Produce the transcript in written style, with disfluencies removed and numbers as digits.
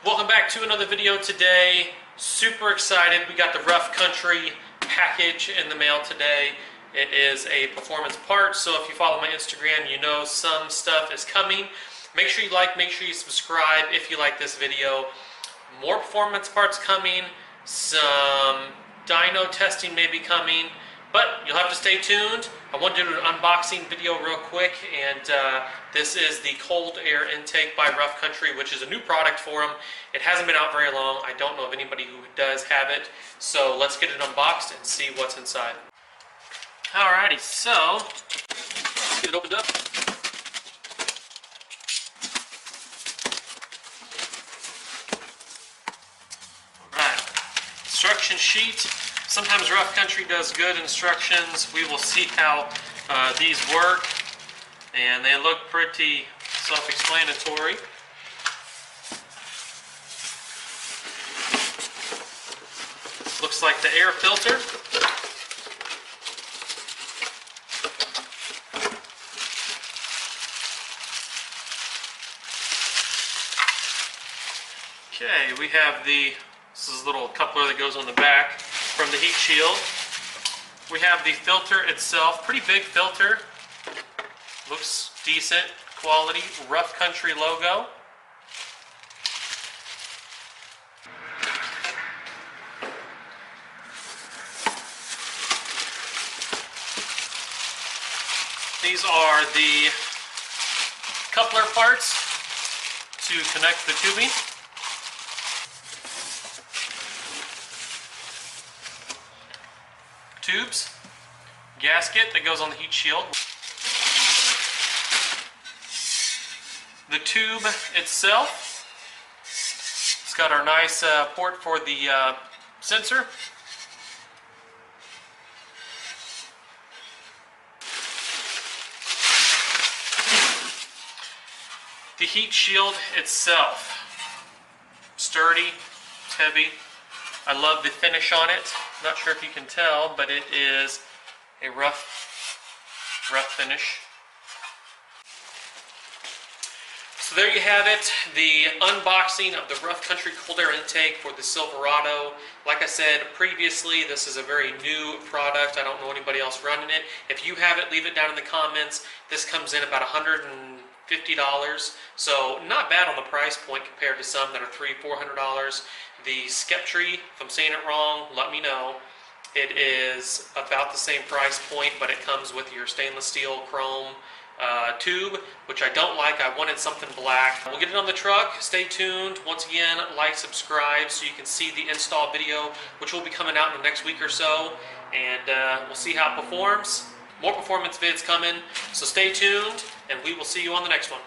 Welcome back to another video today. Super excited. We got the Rough Country package in the mail today. It is a performance part, so if you follow my Instagram, you know some stuff is coming. Make sure you like, make sure you subscribe if you like this video. More performance parts coming, some dyno testing may be coming, but you'll have to stay tuned. I want to do an unboxing video real quick, and this is the cold air intake by Rough Country, which is a new product for them. It hasn't been out very long. I don't know of anybody who does have it, so let's get it unboxed and see what's inside. Alrighty, so let's get it opened up. Alright, instruction sheet. Sometimes Rough Country does good instructions. We will see how these work, and they look pretty self-explanatory. Looks like the air filter. Okay, we have this is a little coupler that goes on the back from the heat shield. We have the filter itself, pretty big filter. Looks decent quality, Rough Country logo. These are the coupler parts to connect the tubing. Tubes, gasket that goes on the heat shield. The tube itself, it's got our nice port for the sensor. The heat shield itself, sturdy, it's heavy. I love the finish on it. Not sure if you can tell, but it is a rough finish. So there you have it, the unboxing of the Rough Country cold air intake for the Silverado. Like I said previously, this is a very new product. I don't know anybody else running it. If you have it, leave it down in the comments. This comes in about $150, so not bad on the price point compared to some that are $300–400. The Skeptree, if I'm saying it wrong, let me know. It is about the same price point, but it comes with your stainless steel chrome tube, which I don't like. I wanted something black. We'll get it on the truck. Stay tuned. Once again, like, subscribe so you can see the install video, which will be coming out in the next week or so, and we'll see how it performs. More performance vids coming, so stay tuned, and we will see you on the next one.